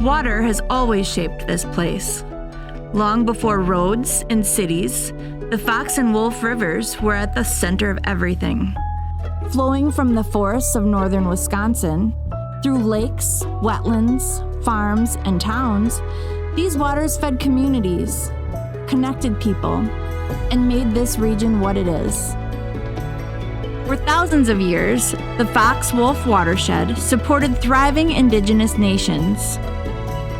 Water has always shaped this place. Long before roads and cities, the Fox and Wolf rivers were at the center of everything. Flowing from the forests of northern Wisconsin, through lakes, wetlands, farms, and towns, these waters fed communities, connected people, and made this region what it is. For thousands of years, the Fox-Wolf watershed supported thriving indigenous nations.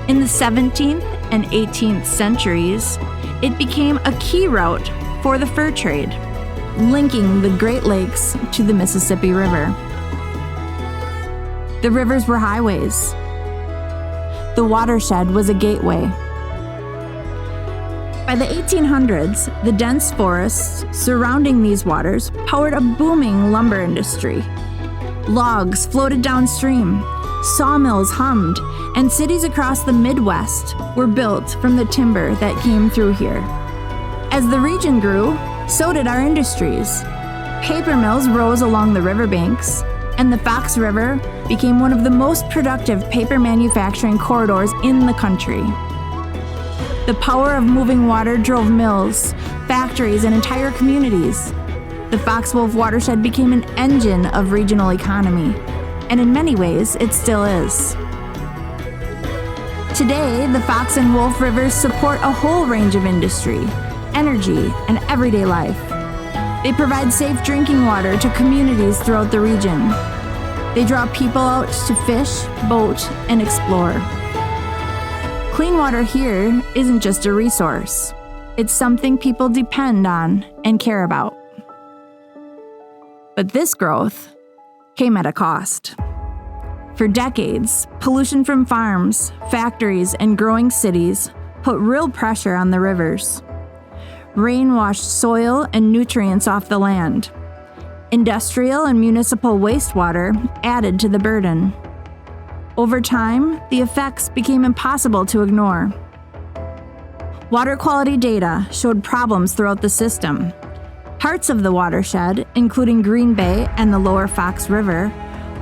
In the 17th and 18th centuries, it became a key route for the fur trade, linking the Great Lakes to the Mississippi River. The rivers were highways. The watershed was a gateway. By the 1800s, the dense forests surrounding these waters powered a booming lumber industry. Logs floated downstream, sawmills hummed, and cities across the Midwest were built from the timber that came through here. As the region grew, so did our industries. Paper mills rose along the riverbanks, and the Fox River became one of the most productive paper manufacturing corridors in the country. The power of moving water drove mills, factories, and entire communities. The Fox-Wolf watershed became an engine of regional economy, and in many ways, it still is. Today, the Fox and Wolf rivers support a whole range of industry, energy, and everyday life. They provide safe drinking water to communities throughout the region. They draw people out to fish, boat, and explore. Clean water here isn't just a resource. It's something people depend on and care about. But this growth came at a cost. For decades, pollution from farms, factories, and growing cities put real pressure on the rivers. Rain washed soil and nutrients off the land. Industrial and municipal wastewater added to the burden. Over time, the effects became impossible to ignore. Water quality data showed problems throughout the system. Parts of the watershed, including Green Bay and the Lower Fox River,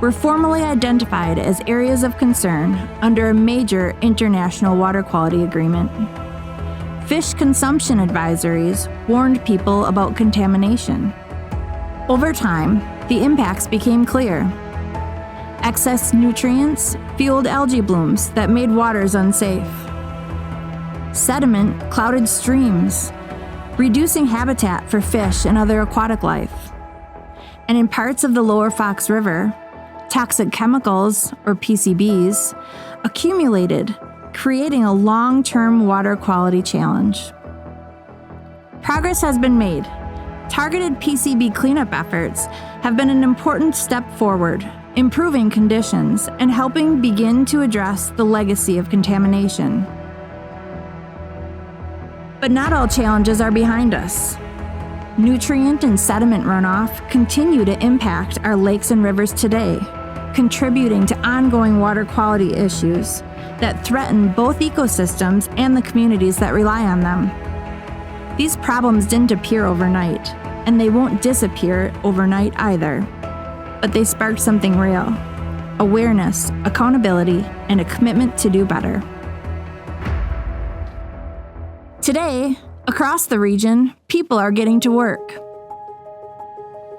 were formally identified as areas of concern under a major international water quality agreement. Fish consumption advisories warned people about contamination. Over time, the impacts became clear. Excess nutrients fueled algae blooms that made waters unsafe. Sediment clouded streams, reducing habitat for fish and other aquatic life. And in parts of the Lower Fox River, toxic chemicals, or PCBs, accumulated, creating a long-term water quality challenge. Progress has been made. Targeted PCB cleanup efforts have been an important step forward, improving conditions and helping begin to address the legacy of contamination. But not all challenges are behind us. Nutrient and sediment runoff continue to impact our lakes and rivers today, contributing to ongoing water quality issues that threaten both ecosystems and the communities that rely on them. These problems didn't appear overnight, and they won't disappear overnight either. But they sparked something real: awareness, accountability, and a commitment to do better. Today, across the region, people are getting to work.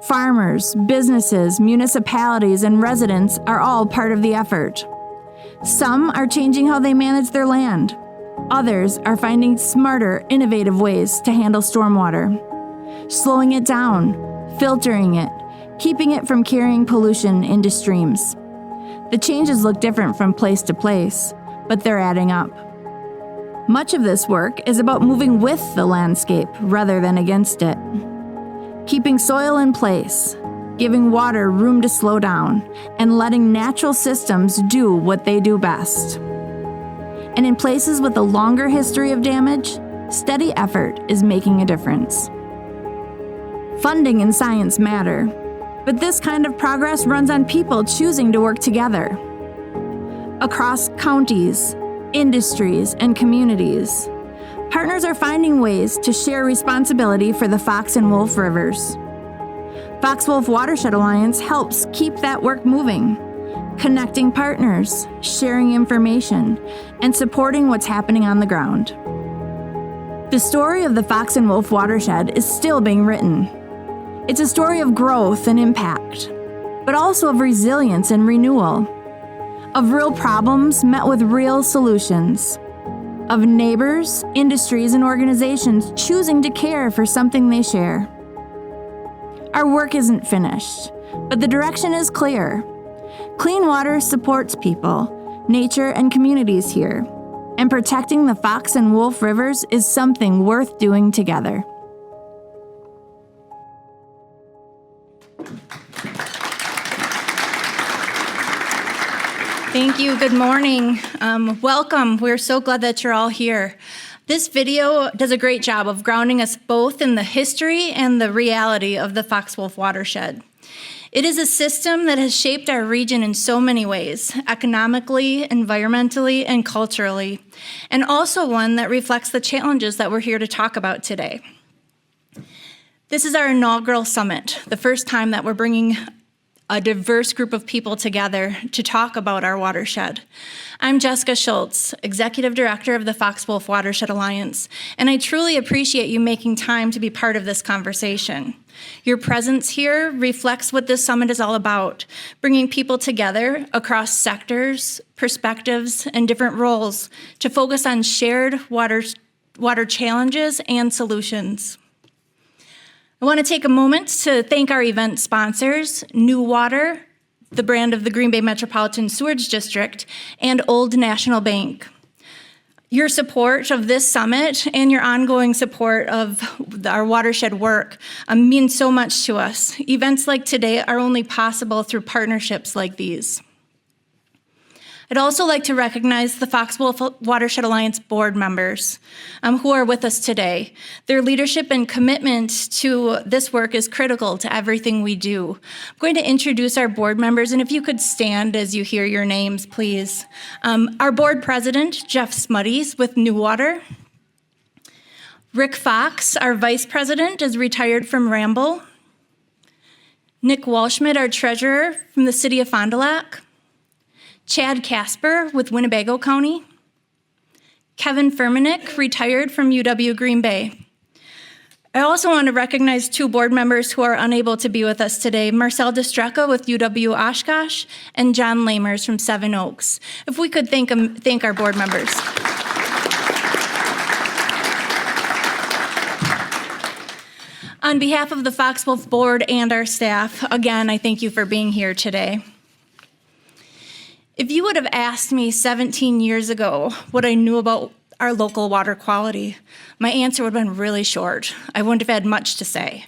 Farmers, businesses, municipalities, and residents are all part of the effort. Some are changing how they manage their land. Others are finding smarter, innovative ways to handle stormwater, slowing it down, filtering it, keeping it from carrying pollution into streams. The changes look different from place to place, but they're adding up. Much of this work is about moving with the landscape rather than against it. Keeping soil in place, giving water room to slow down, and letting natural systems do what they do best. And in places with a longer history of damage, steady effort is making a difference. Funding and science matter, but this kind of progress runs on people choosing to work together. Across counties, industries, and communities, partners are finding ways to share responsibility for the Fox and Wolf rivers. Fox Wolf Watershed Alliance helps keep that work moving, connecting partners, sharing information, and supporting what's happening on the ground. The story of the Fox and Wolf Watershed is still being written. It's a story of growth and impact, but also of resilience and renewal, of real problems met with real solutions, of neighbors, industries, and organizations choosing to care for something they share. Our work isn't finished, but the direction is clear. Clean water supports people, nature, and communities here, and protecting the Fox and Wolf rivers is something worth doing together. Thank you. Good morning. Welcome. We're so glad that you're all here. This video does a great job of grounding us both in the history and the reality of the Fox Wolf Watershed. It is a system that has shaped our region in so many ways, economically, environmentally, and culturally, and also one that reflects the challenges that we're here to talk about today. This is our inaugural summit, the first time that we're bringing a diverse group of people together to talk about our watershed. I'm Jessica Schultz, Executive Director of the Fox Wolf Watershed Alliance, and I truly appreciate you making time to be part of this conversation. Your presence here reflects what this summit is all about, bringing people together across sectors, perspectives, and different roles to focus on shared water challenges and solutions. I want to take a moment to thank our event sponsors, New Water, the brand of the Green Bay Metropolitan Sewerage District, and Old National Bank. Your support of this summit and your ongoing support of our watershed work means so much to us. Events like today are only possible through partnerships like these. I'd also like to recognize the Fox Wolf Watershed Alliance board members who are with us today. Their leadership and commitment to this work is critical to everything we do. I'm going to introduce our board members, and if you could stand as you hear your names, please. Our board president, Jeff Smuddies with New Water. Rick Fox, our vice president, is retired from Ramble. Nick Walschmidt, our treasurer from the city of Fond du Lac. Chad Casper with Winnebago County. Kevin Furmanek, retired from UW Green Bay. I also want to recognize two board members who are unable to be with us today, Marcel Destreka with UW Oshkosh and John Lamers from Seven Oaks. If we could thank our board members. On behalf of the Fox Wolf board and our staff, again, I thank you for being here today. If you would have asked me 17 years ago what I knew about our local water quality, my answer would have been really short. I wouldn't have had much to say.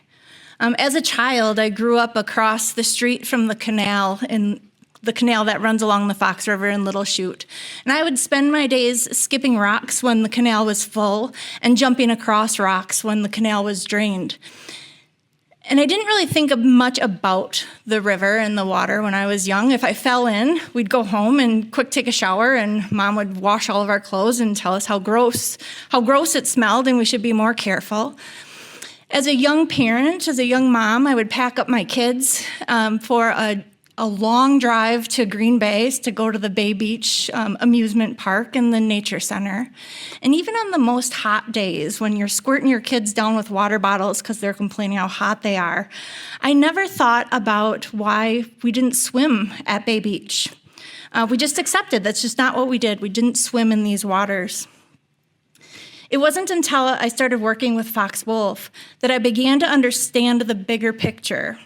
As a child, I grew up across the street from the canal that runs along the Fox River in Little Chute. And I would spend my days skipping rocks when the canal was full and jumping across rocks when the canal was drained. And I didn't really think much about the river and the water when I was young. If I fell in, we'd go home and quick take a shower, and Mom would wash all of our clothes and tell us how gross it smelled and we should be more careful. As a young parent, as a young mom, I would pack up my kids for a long drive to Green Bay to go to the Bay Beach amusement park and the nature center. And even on the most hot days when you're squirting your kids down with water bottles because they're complaining how hot they are, I never thought about why we didn't swim at Bay Beach. We just accepted that's just not what we did. We didn't swim in these waters. It wasn't until I started working with Fox Wolf that I began to understand the bigger picture.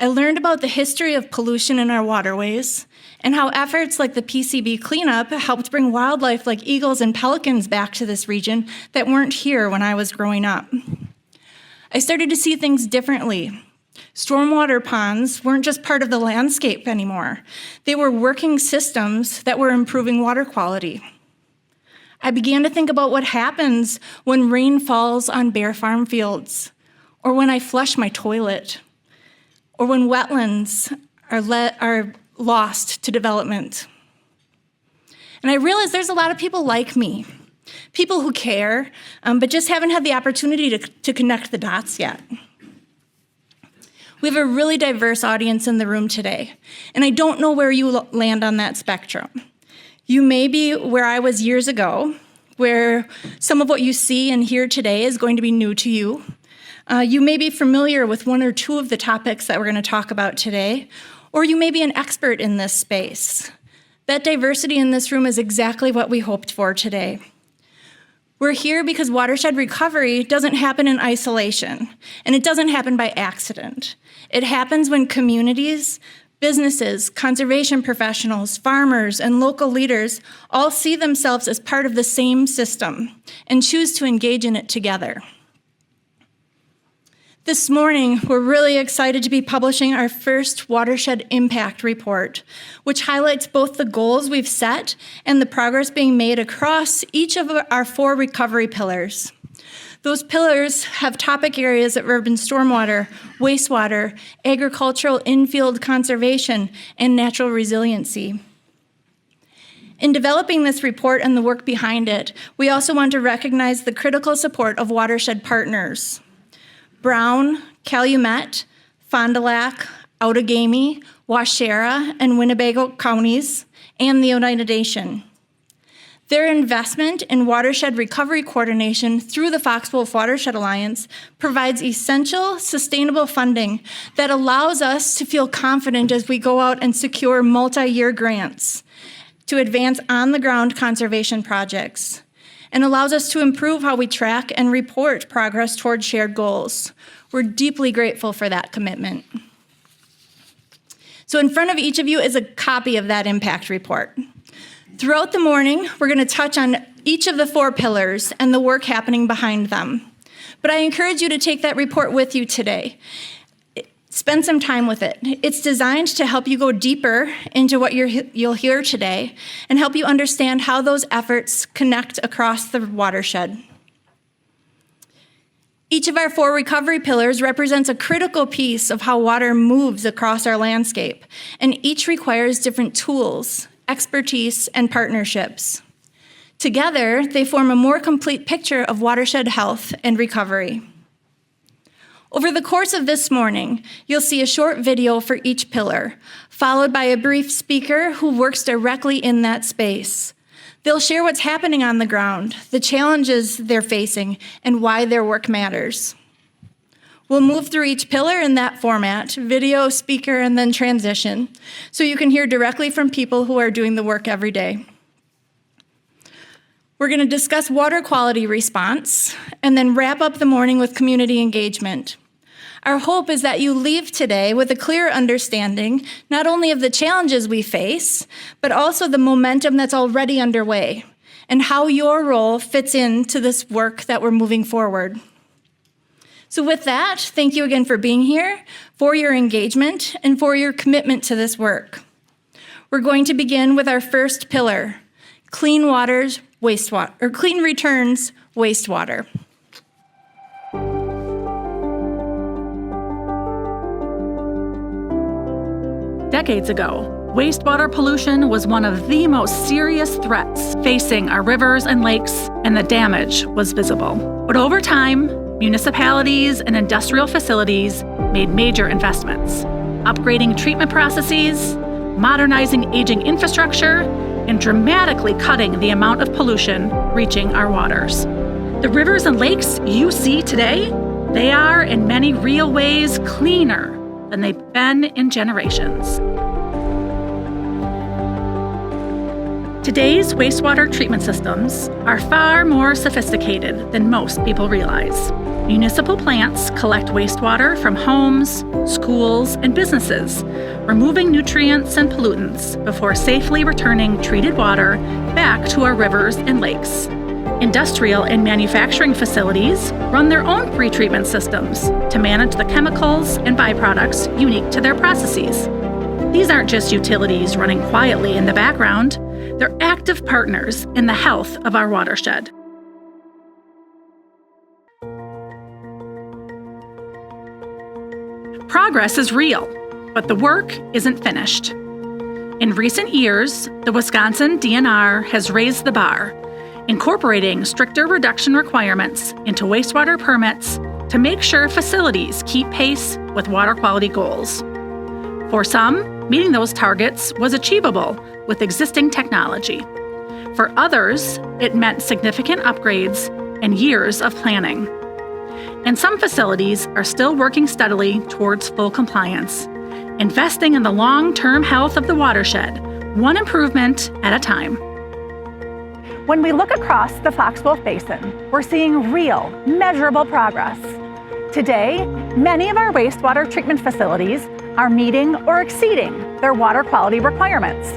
I learned about the history of pollution in our waterways and how efforts like the PCB cleanup helped bring wildlife like eagles and pelicans back to this region that weren't here when I was growing up. I started to see things differently. Stormwater ponds weren't just part of the landscape anymore. They were working systems that were improving water quality. I began to think about what happens when rain falls on bare farm fields, or when I flush my toilet, or when wetlands are lost to development. And I realized there's a lot of people like me, people who care, but just haven't had the opportunity to connect the dots yet. We have a really diverse audience in the room today, and I don't know where you land on that spectrum. You may be where I was years ago, where some of what you see and hear today is going to be new to you. You may be familiar with one or two of the topics that we're going to talk about today, or you may be an expert in this space. That diversity in this room is exactly what we hoped for today. We're here because watershed recovery doesn't happen in isolation, and it doesn't happen by accident. It happens when communities, businesses, conservation professionals, farmers, and local leaders all see themselves as part of the same system and choose to engage in it together. This morning, we're really excited to be publishing our first Watershed Impact Report, which highlights both the goals we've set and the progress being made across each of our 4 recovery pillars. Those pillars have topic areas of urban stormwater, wastewater, agricultural infield conservation, and natural resiliency. In developing this report and the work behind it, we also want to recognize the critical support of watershed partners. Brown, Calumet, Fond du Lac, Outagamie, Waushara, and Winnebago counties, and the Oneida Nation. Their investment in watershed recovery coordination through the Fox Wolf Watershed Alliance provides essential, sustainable funding that allows us to feel confident as we go out and secure multi-year grants to advance on-the-ground conservation projects, and allows us to improve how we track and report progress toward shared goals. We're deeply grateful for that commitment. So in front of each of you is a copy of that impact report. Throughout the morning, we're going to touch on each of the 4 pillars and the work happening behind them. But I encourage you to take that report with you today. Spend some time with it. It's designed to help you go deeper into what you'll hear today and help you understand how those efforts connect across the watershed. Each of our 4 recovery pillars represents a critical piece of how water moves across our landscape, and each requires different tools, expertise, and partnerships. Together, they form a more complete picture of watershed health and recovery. Over the course of this morning, you'll see a short video for each pillar, followed by a brief speaker who works directly in that space. They'll share what's happening on the ground, the challenges they're facing, and why their work matters. We'll move through each pillar in that format, video, speaker, and then transition, so you can hear directly from people who are doing the work every day. We're going to discuss water quality response and then wrap up the morning with community engagement. Our hope is that you leave today with a clear understanding not only of the challenges we face, but also the momentum that's already underway and how your role fits into this work that we're moving forward. So with that, thank you again for being here, for your engagement, and for your commitment to this work. We're going to begin with our first pillar, clean returns wastewater. Decades ago, wastewater pollution was one of the most serious threats facing our rivers and lakes, and the damage was visible. But over time, municipalities and industrial facilities made major investments, upgrading treatment processes, modernizing aging infrastructure, and dramatically cutting the amount of pollution reaching our waters. The rivers and lakes you see today, they are in many real ways cleaner than they've been in generations. Today's wastewater treatment systems are far more sophisticated than most people realize. Municipal plants collect wastewater from homes, schools, and businesses, removing nutrients and pollutants before safely returning treated water back to our rivers and lakes. Industrial and manufacturing facilities run their own pretreatment systems to manage the chemicals and byproducts unique to their processes. These aren't just utilities running quietly in the background, they're active partners in the health of our watershed. Progress is real, but the work isn't finished. In recent years, the Wisconsin DNR has raised the bar, incorporating stricter reduction requirements into wastewater permits to make sure facilities keep pace with water quality goals. For some, meeting those targets was achievable with existing technology. For others, it meant significant upgrades and years of planning. And some facilities are still working steadily towards full compliance, investing in the long-term health of the watershed, one improvement at a time. When we look across the Fox Wolf Basin, we're seeing real, measurable progress. Today, many of our wastewater treatment facilities are meeting or exceeding their water quality requirements.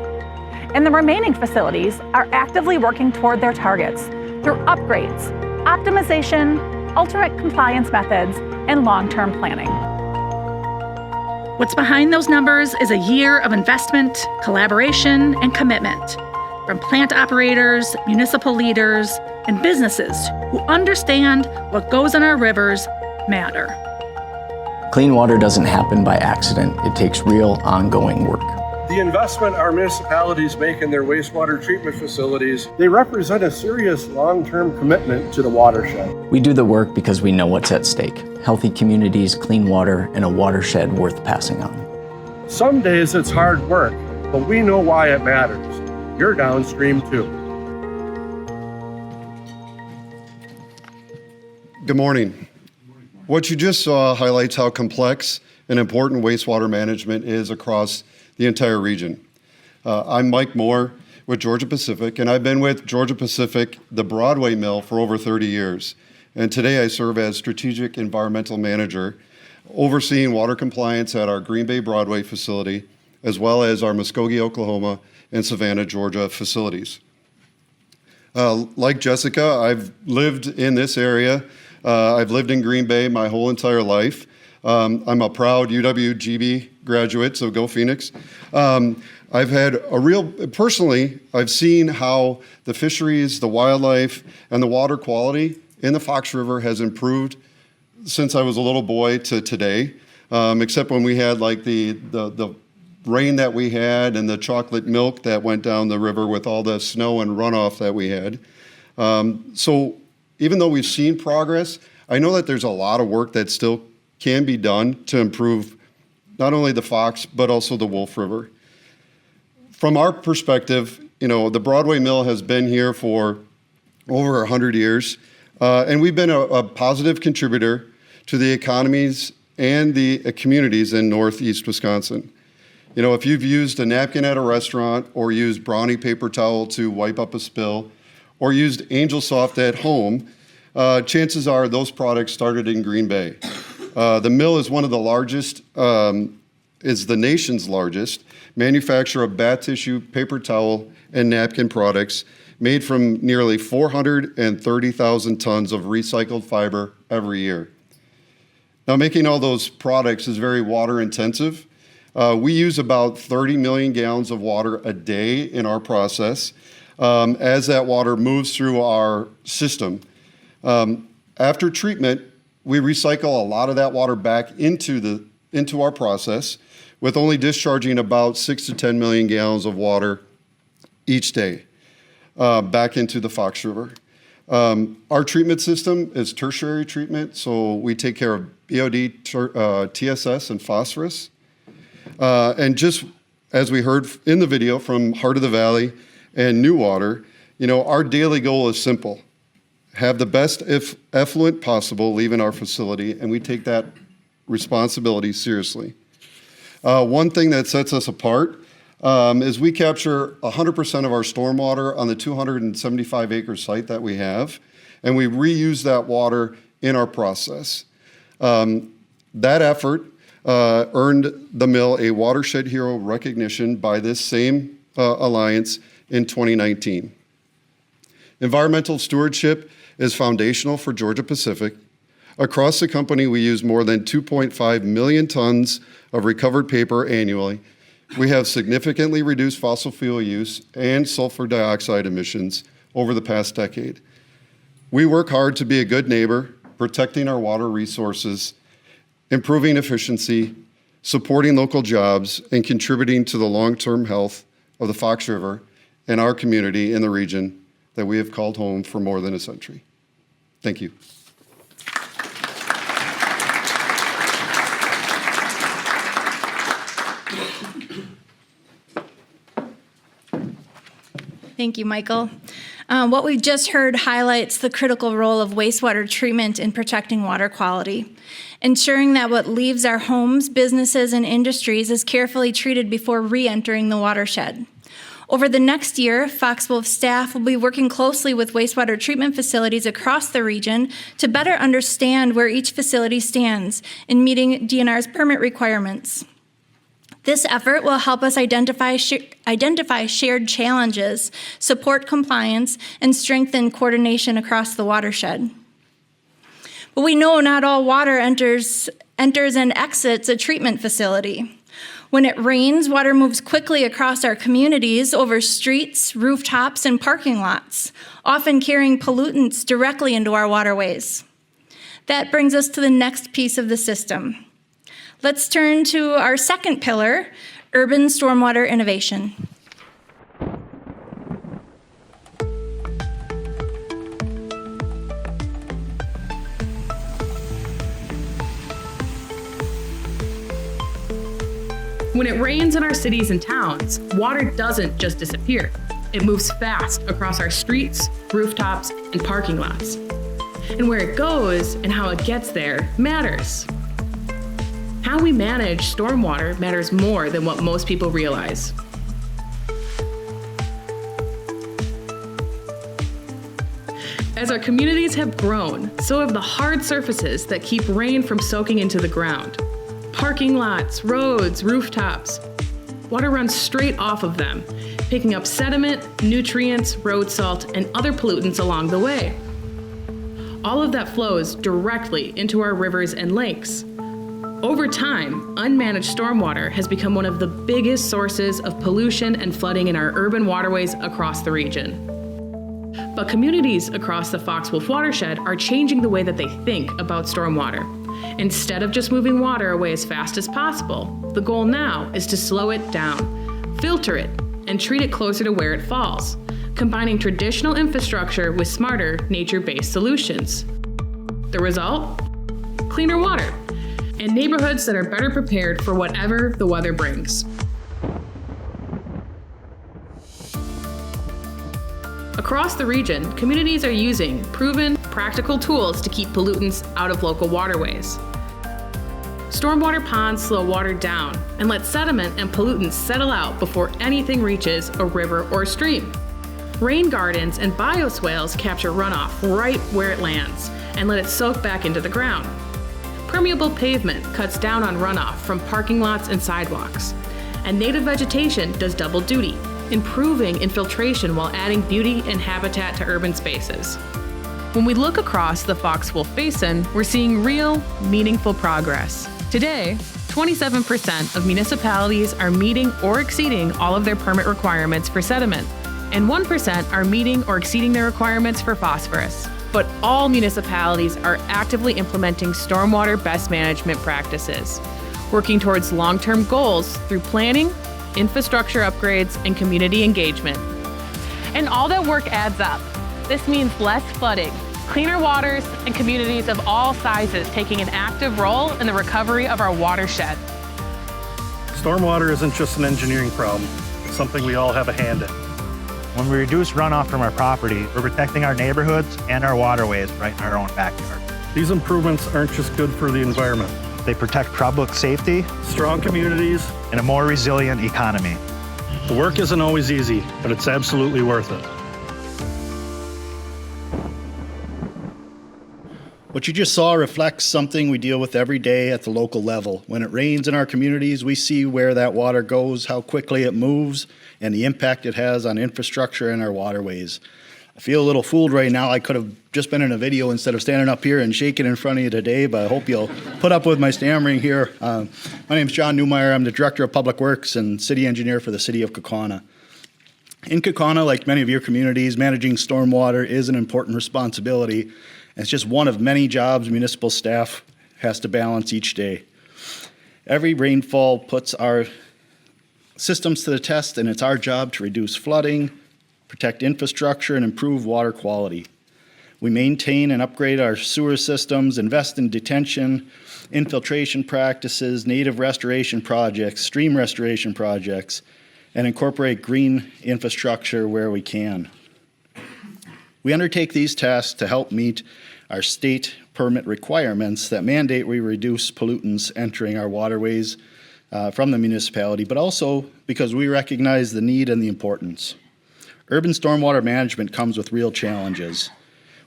And the remaining facilities are actively working toward their targets through upgrades, optimization, ultimate compliance methods, and long-term planning. What's behind those numbers is a year of investment, collaboration, and commitment from plant operators, municipal leaders, and businesses who understand what goes in our rivers matter. Clean water doesn't happen by accident. It takes real, ongoing work. The investment our municipalities make in their wastewater treatment facilities, they represent a serious long-term commitment to the watershed. We do the work because we know what's at stake: healthy communities, clean water, and a watershed worth passing on. Some days it's hard work, but we know why it matters. You're downstream too. Good morning. What you just saw highlights how complex and important wastewater management is across the entire region. I'm Mike Moore with Georgia Pacific, and I've been with Georgia Pacific, the Broadway Mill, for over 30 years. And today I serve as Strategic Environmental Manager, overseeing water compliance at our Green Bay Broadway facility, as well as our Muskogee, Oklahoma, and Savannah, Georgia facilities. Like Jessica, I've lived in this area. I've lived in Green Bay my whole entire life. I'm a proud UW-GB graduate, so go Phoenix. I've had personally, I've seen how the fisheries, the wildlife, and the water quality in the Fox River has improved since I was a little boy to today, except when we had like the rain that we had and the chocolate milk that went down the river with all the snow and runoff that we had. So even though we've seen progress, I know that there's a lot of work that still can be done to improve not only the Fox, but also the Wolf River. From our perspective, the Broadway Mill has been here for over 100 years, and we've been a positive contributor to the economies and the communities in Northeast Wisconsin. If you've used a napkin at a restaurant, or used brownie paper towel to wipe up a spill, or used Angel Soft at home, chances are those products started in Green Bay. The mill is one of the largest, is the nation's largest manufacturer of bath tissue, paper towel, and napkin products made from nearly 430,000 tons of recycled fiber every year. Now, making all those products is very water intensive. We use about 30 million gallons of water a day in our process as that water moves through our system. After treatment, we recycle a lot of that water back into our process, with only discharging about 6 to 10 million gallons of water each day back into the Fox River. Our treatment system is tertiary treatment, so we take care of BOD, TSS, and phosphorus. And just as we heard in the video from Heart of the Valley and New Water, our daily goal is simple: have the best effluent possible leaving our facility, and we take that responsibility seriously. One thing that sets us apart is we capture 100% of our stormwater on the 275-acre site that we have, and we reuse that water in our process. That effort earned the mill a Watershed Hero recognition by this same alliance in 2019. Environmental stewardship is foundational for Georgia Pacific. Across the company, we use more than 2.5 million tons of recovered paper annually. We have significantly reduced fossil fuel use and sulfur dioxide emissions over the past decade. We work hard to be a good neighbor, protecting our water resources, improving efficiency, supporting local jobs, and contributing to the long-term health of the Fox River and our community in the region that we have called home for more than a century. Thank you. Thank you, Michael. What we've just heard highlights the critical role of wastewater treatment in protecting water quality, ensuring that what leaves our homes, businesses, and industries is carefully treated before re-entering the watershed. Over the next year, Fox Wolf staff will be working closely with wastewater treatment facilities across the region to better understand where each facility stands in meeting DNR's permit requirements. This effort will help us identify shared challenges, support compliance, and strengthen coordination across the watershed. But we know not all water enters and exits a treatment facility. When it rains, water moves quickly across our communities over streets, rooftops, and parking lots, often carrying pollutants directly into our waterways. That brings us to the next piece of the system. Let's turn to our second pillar, urban stormwater innovation. When it rains in our cities and towns, water doesn't just disappear. It moves fast across our streets, rooftops, and parking lots. And where it goes and how it gets there matters. How we manage stormwater matters more than what most people realize. As our communities have grown, so have the hard surfaces that keep rain from soaking into the ground. Parking lots, roads, rooftops. Water runs straight off of them, picking up sediment, nutrients, road salt, and other pollutants along the way. All of that flows directly into our rivers and lakes. Over time, unmanaged stormwater has become one of the biggest sources of pollution and flooding in our urban waterways across the region. But communities across the Fox Wolf watershed are changing the way that they think about stormwater. Instead of just moving water away as fast as possible, the goal now is to slow it down, filter it, and treat it closer to where it falls, combining traditional infrastructure with smarter, nature-based solutions. The result? Cleaner water, and neighborhoods that are better prepared for whatever the weather brings. Across the region, communities are using proven, practical tools to keep pollutants out of local waterways. Stormwater ponds slow water down and let sediment and pollutants settle out before anything reaches a river or stream. Rain gardens and bioswales capture runoff right where it lands and let it soak back into the ground. Permeable pavement cuts down on runoff from parking lots and sidewalks. And native vegetation does double duty, improving infiltration while adding beauty and habitat to urban spaces. When we look across the Fox Wolf Basin, we're seeing real, meaningful progress. Today, 27% of municipalities are meeting or exceeding all of their permit requirements for sediment, and 1% are meeting or exceeding their requirements for phosphorus. But all municipalities are actively implementing stormwater best management practices, working towards long-term goals through planning, infrastructure upgrades, and community engagement. And all that work adds up. This means less flooding, cleaner waters, and communities of all sizes taking an active role in the recovery of our watershed. Stormwater isn't just an engineering problem. It's something we all have a hand in. When we reduce runoff from our property, we're protecting our neighborhoods and our waterways right in our own backyard. These improvements aren't just good for the environment. They protect public safety, Strong communities. and a more resilient economy. The work isn't always easy, but it's absolutely worth it. What you just saw reflects something we deal with every day at the local level. When it rains in our communities, we see where that water goes, how quickly it moves, and the impact it has on infrastructure and our waterways. I feel a little fooled right now. I could have just been in a video instead of standing up here and shaking in front of you today, but I hope you'll put up with my stammering here. My name is John Newmeyer. I'm the Director of Public Works and City Engineer for the City of Kaukauna. In Kaukauna, like many of your communities, managing stormwater is an important responsibility, and it's just one of many jobs municipal staff has to balance each day. Every rainfall puts our systems to the test, and it's our job to reduce flooding, protect infrastructure, and improve water quality. We maintain and upgrade our sewer systems, invest in detention, infiltration practices, native restoration projects, stream restoration projects, and incorporate green infrastructure where we can. We undertake these tasks to help meet our state permit requirements that mandate we reduce pollutants entering our waterways from the municipality, but also because we recognize the need and the importance. Urban stormwater management comes with real challenges.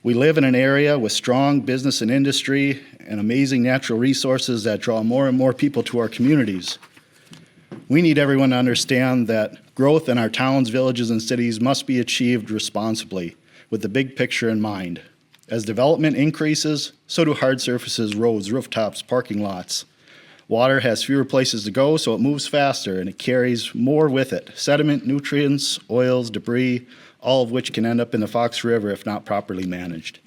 We live in an area with strong business and industry and amazing natural resources that draw more and more people to our communities. We need everyone to understand that growth in our towns, villages, and cities must be achieved responsibly, with the big picture in mind. As development increases, so do hard surfaces, roads, rooftops, parking lots. Water has fewer places to go, so it moves faster and it carries more with it. Sediment, nutrients, oils, debris, all of which can end up in the Fox River if not properly managed.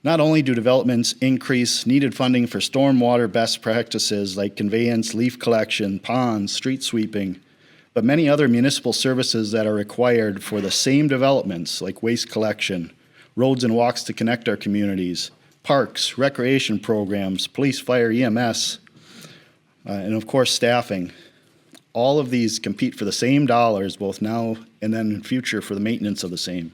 Not only do developments increase needed funding for stormwater best practices like conveyance, leaf collection, ponds, street sweeping, but many other municipal services that are required for the same developments like waste collection, roads and walks to connect our communities, parks, recreation programs, police, fire, EMS, and of course staffing. All of these compete for the same dollars, both now and then in future, for the maintenance of the same.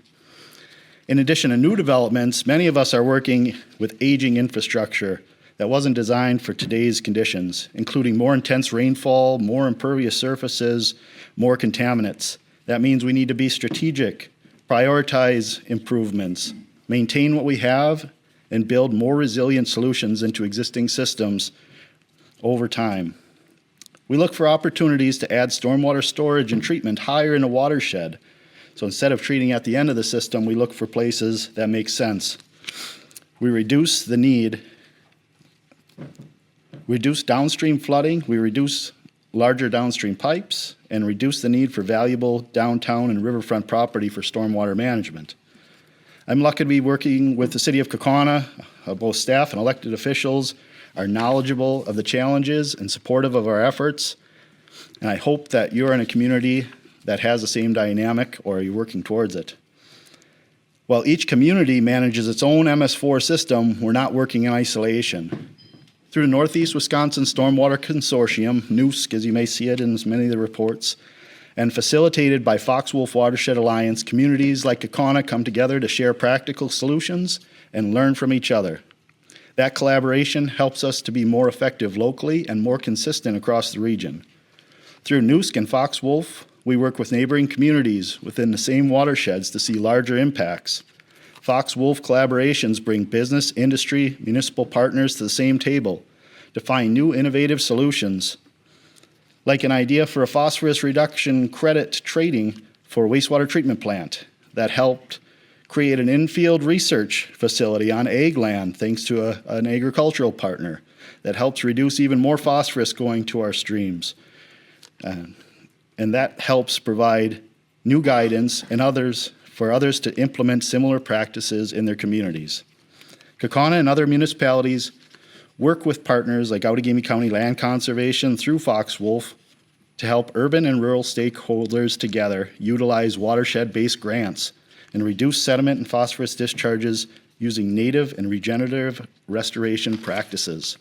In addition to new developments, many of us are working with aging infrastructure that wasn't designed for today's conditions, including more intense rainfall, more impervious surfaces, more contaminants. That means we need to be strategic, prioritize improvements, maintain what we have, and build more resilient solutions into existing systems over time. We look for opportunities to add stormwater storage and treatment higher in a watershed. So instead of treating at the end of the system, we look for places that make sense. We reduce the need, reduce downstream flooding, we reduce larger downstream pipes, and reduce the need for valuable downtown and riverfront property for stormwater management. I'm lucky to be working with the City of Kaukauna. Both staff and elected officials are knowledgeable of the challenges and supportive of our efforts. And I hope that you're in a community that has the same dynamic, or you're working towards it. While each community manages its own MS4 system, we're not working in isolation. Through the Northeast Wisconsin Stormwater Consortium, NUSC, as you may see it in many of the reports, and facilitated by Fox Wolf Watershed Alliance, communities like Kaukauna come together to share practical solutions and learn from each other. That collaboration helps us to be more effective locally and more consistent across the region. Through NUSC and Fox Wolf, we work with neighboring communities within the same watersheds to see larger impacts. Fox Wolf collaborations bring business, industry, municipal partners to the same table to find new innovative solutions, like an idea for a phosphorus reduction credit trading for a wastewater treatment plant that helped create an in-field research facility on ag land thanks to an agricultural partner that helps reduce even more phosphorus going to our streams. And that helps provide new guidance and for others to implement similar practices in their communities. Kaukauna and other municipalities work with partners like Outagamie County Land Conservation through Fox Wolf to help urban and rural stakeholders together utilize watershed-based grants and reduce sediment and phosphorus discharges using native and regenerative restoration practices.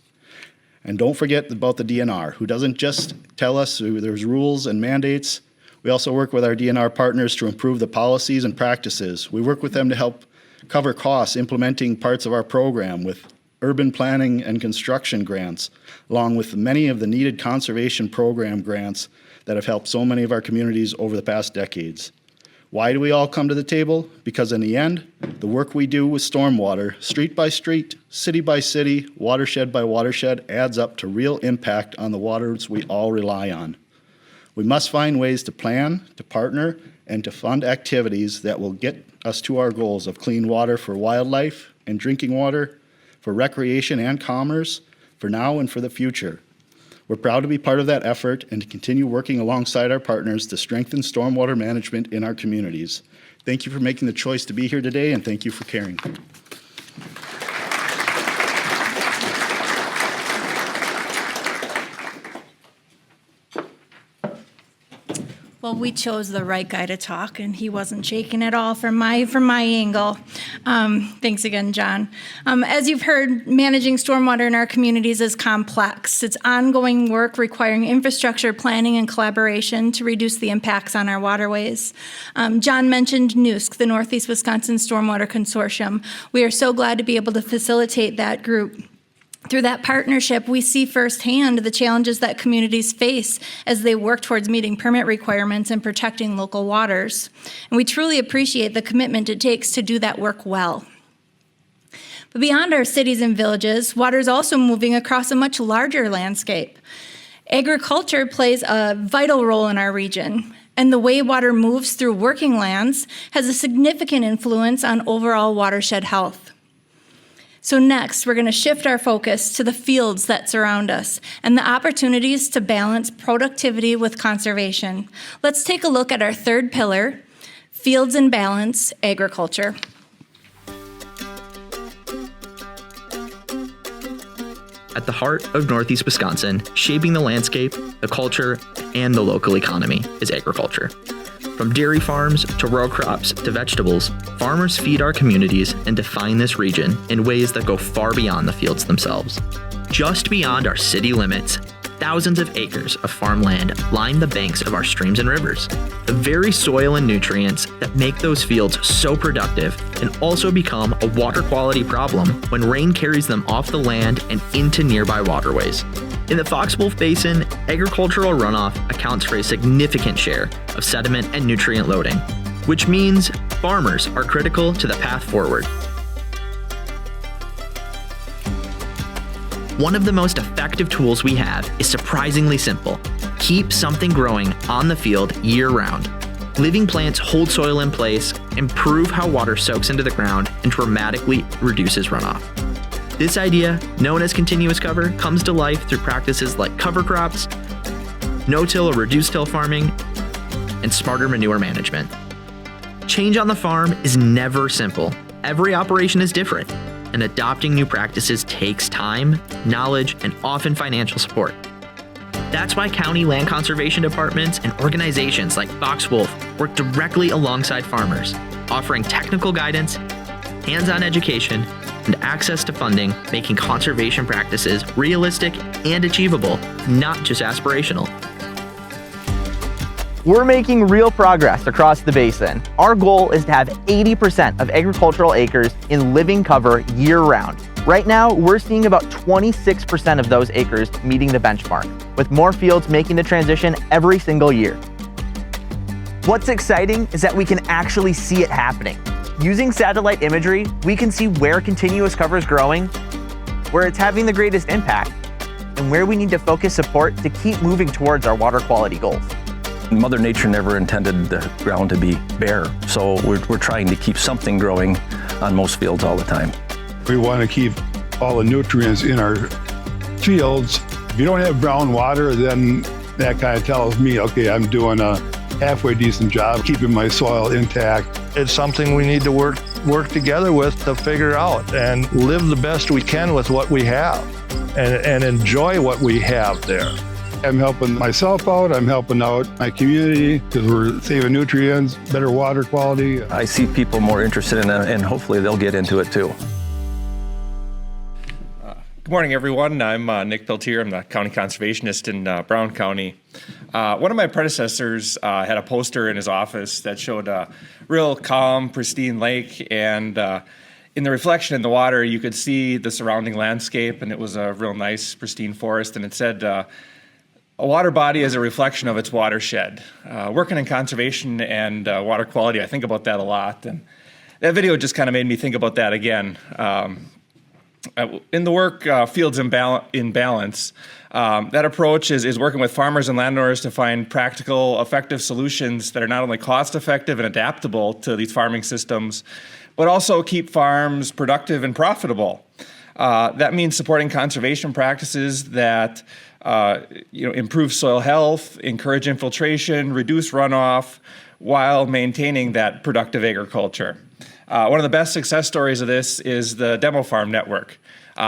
And don't forget about the DNR, who doesn't just tell us there's rules and mandates. We also work with our DNR partners to improve the policies and practices. We work with them to help cover costs implementing parts of our program with urban planning and construction grants, along with many of the needed conservation program grants that have helped so many of our communities over the past decades. Why do we all come to the table? Because in the end, the work we do with stormwater, street by street, city by city, watershed by watershed, adds up to real impact on the waters we all rely on. We must find ways to plan, to partner, and to fund activities that will get us to our goals of clean water for wildlife and drinking water, for recreation and commerce, for now and for the future. We're proud to be part of that effort and to continue working alongside our partners to strengthen stormwater management in our communities. Thank you for making the choice to be here today, and thank you for caring. Well, Well, we chose the right guy to talk, and he wasn't shaking at all from my angle. Thanks again, John. As you've heard, managing stormwater in our communities is complex. It's ongoing work requiring infrastructure planning and collaboration to reduce the impacts on our waterways. John mentioned NUSC, the Northeast Wisconsin Stormwater Consortium. We are so glad to be able to facilitate that group. Through that partnership, we see firsthand the challenges that communities face as they work towards meeting permit requirements and protecting local waters. And we truly appreciate the commitment it takes to do that work well. But beyond our cities and villages, water is also moving across a much larger landscape. Agriculture plays a vital role in our region, and the way water moves through working lands has a significant influence on overall watershed health. So next, we're going to shift our focus to the fields that surround us and the opportunities to balance productivity with conservation. Let's take a look at our third pillar, fields in balance, agriculture. At the heart of Northeast Wisconsin, shaping the landscape, the culture, and the local economy is agriculture. From dairy farms to row crops to vegetables, farmers feed our communities and define this region in ways that go far beyond the fields themselves. Just beyond our city limits, thousands of acres of farmland line the banks of our streams and rivers. The very soil and nutrients that make those fields so productive can also become a water quality problem when rain carries them off the land and into nearby waterways. In the Fox Wolf Basin, agricultural runoff accounts for a significant share of sediment and nutrient loading, which means farmers are critical to the path forward. One of the most effective tools we have is surprisingly simple. Keep something growing on the field year-round. Living plants hold soil in place, improve how water soaks into the ground, and dramatically reduces runoff. This idea, known as continuous cover, comes to life through practices like cover crops, no-till or reduced-till farming, and smarter manure management. Change on the farm is never simple. Every operation is different, and adopting new practices takes time, knowledge, and often financial support. That's why county land conservation departments and organizations like Fox Wolf work directly alongside farmers, offering technical guidance, hands-on education, and access to funding, making conservation practices realistic and achievable, not just aspirational. We're making real progress across the basin. Our goal is to have 80% of agricultural acres in living cover year-round. Right now, we're seeing about 26% of those acres meeting the benchmark, with more fields making the transition every single year. What's exciting is that we can actually see it happening. Using satellite imagery, we can see where continuous cover is growing, where it's having the greatest impact, and where we need to focus support to keep moving towards our water quality goals. Mother Nature never intended the ground to be bare, so we're trying to keep something growing on most fields all the time. We want to keep all the nutrients in our fields. If you don't have brown water, then that kind of tells me, okay, I'm doing a halfway decent job keeping my soil intact. It's something we need to work together with to figure out and live the best we can with what we have and enjoy what we have there. I'm helping myself out, I'm helping out my community because we're saving nutrients, better water quality. I see people more interested in it and hopefully they'll get into it too. Good morning, everyone. I'm Nick Peltier. I'm the county conservationist in Brown County. One of my predecessors had a poster in his office that showed a real calm, pristine lake, and in the reflection in the water, you could see the surrounding landscape, and it was a real nice, pristine forest, and it said, a water body is a reflection of its watershed. Working in conservation and water quality, I think about that a lot, and that video just kind of made me think about that again. In the work, Fields in Balance, that approach is working with farmers and landowners to find practical, effective solutions that are not only cost-effective and adaptable to these farming systems, but also keep farms productive and profitable. That means supporting conservation practices that improve soil health, encourage infiltration, reduce runoff, while maintaining that productive agriculture. One of the best success stories of this is the Demo Farm Network.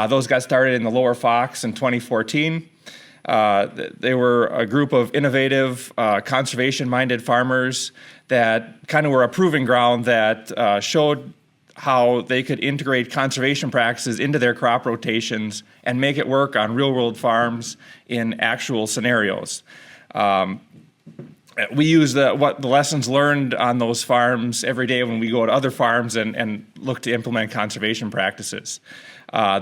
Those got started in the Lower Fox in 2014. They were a group of innovative, conservation-minded farmers that kind of were a proving ground that showed how they could integrate conservation practices into their crop rotations and make it work on real-world farms in actual scenarios. We use the lessons learned on those farms every day when we go to other farms and look to implement conservation practices.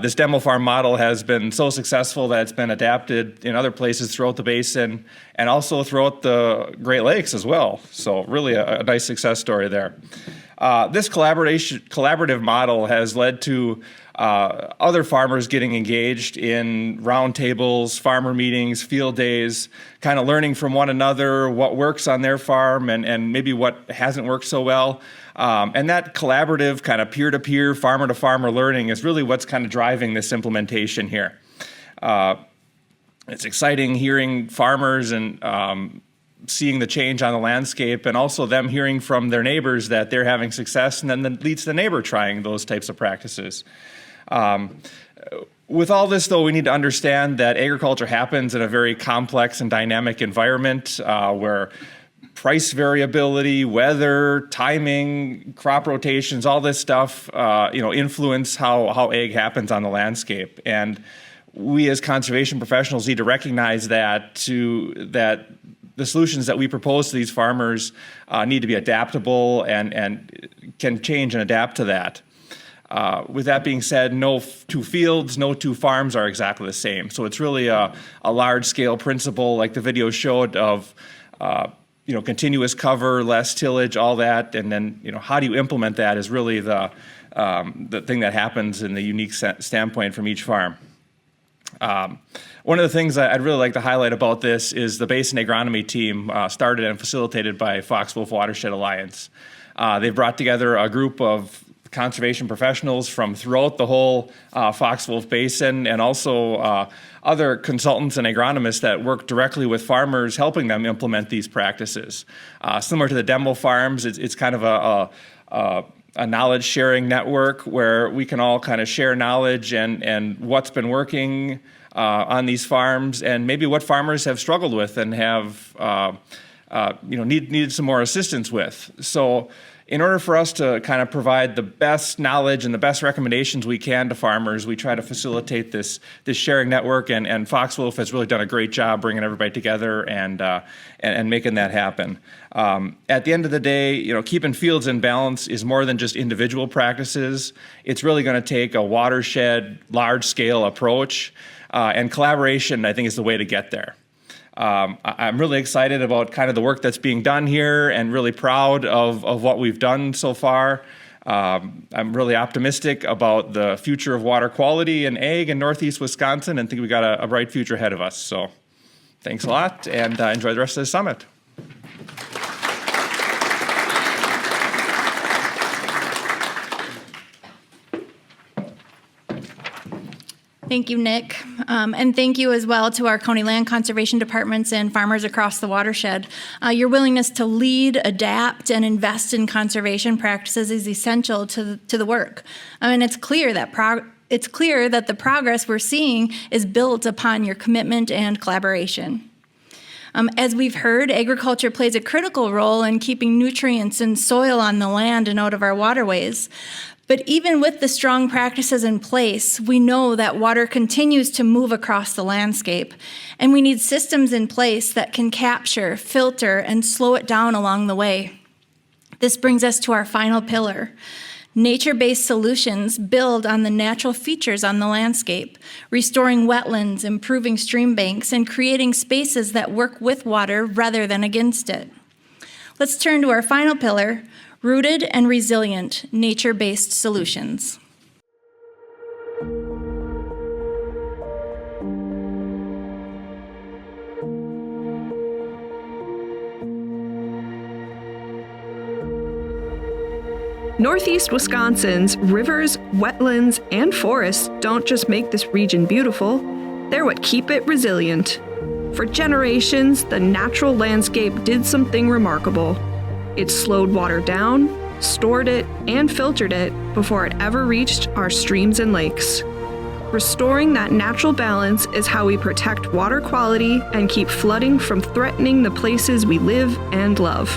This demo farm model has been so successful that it's been adapted in other places throughout the basin and also throughout the Great Lakes as well. So really a nice success story there. This collaborative model has led to other farmers getting engaged in roundtables, farmer meetings, field days, kind of learning from one another what works on their farm and maybe what hasn't worked so well. And that collaborative kind of peer-to-peer, farmer-to-farmer learning is really what's kind of driving this implementation here. It's exciting hearing farmers and seeing the change on the landscape, and also them hearing from their neighbors that they're having success, and then that leads to the neighbor trying those types of practices. With all this, though, we need to understand that agriculture happens in a very complex and dynamic environment where price variability, weather, timing, crop rotations, all this stuff, influence how ag happens on the landscape. And we as conservation professionals need to recognize that the solutions that we propose to these farmers need to be adaptable and can change and adapt to that. With that being said, no two fields, no two farms are exactly the same. So it's really a large-scale principle, like the video showed, of continuous cover, less tillage, all that, and then how do you implement that is really the thing that happens in the unique standpoint from each farm. One of the things I'd really like to highlight about this is the Basin Agronomy team, started and facilitated by Fox-Wolf Watershed Alliance. They've brought together a group of conservation professionals from throughout the whole Fox-Wolf Basin, and also other consultants and agronomists that work directly with farmers, helping them implement these practices. Similar to the demo farms, it's kind of a knowledge sharing network where we can all kind of share knowledge and what's been working on these farms, and maybe what farmers have struggled with and have needed some more assistance with. So in order for us to kind of provide the best knowledge and the best recommendations we can to farmers, we try to facilitate this sharing network, and Fox-Wolf has really done a great job bringing everybody together and making that happen. At the end of the day, keeping fields in balance is more than just individual practices. It's really going to take a watershed, large-scale approach, and collaboration, I think, is the way to get there. I'm really excited about kind of the work that's being done here, and really proud of what we've done so far. I'm really optimistic about the future of water quality in ag in Northeast Wisconsin, and think we got a bright future ahead of us. So thanks a lot, and enjoy the rest of the summit. Thank you, Nick. And thank you as well to our county land conservation departments and farmers across the watershed. Your willingness to lead, adapt, and invest in conservation practices is essential to the work. It's clear that the progress we're seeing is built upon your commitment and collaboration. As we've heard, agriculture plays a critical role in keeping nutrients and soil on the land and out of our waterways. But even with the strong practices in place, we know that water continues to move across the landscape, and we need systems in place that can capture, filter, and slow it down along the way. This brings us to our final pillar. Nature-based solutions build on the natural features on the landscape, restoring wetlands, improving stream banks, and creating spaces that work with water rather than against it. Let's turn to our final pillar, rooted and resilient nature-based solutions. Northeast Wisconsin's rivers, wetlands, and forests don't just make this region beautiful, they're what keep it resilient. For generations, the natural landscape did something remarkable. It slowed water down, stored it, and filtered it before it ever reached our streams and lakes. Restoring that natural balance is how we protect water quality and keep flooding from threatening the places we live and love.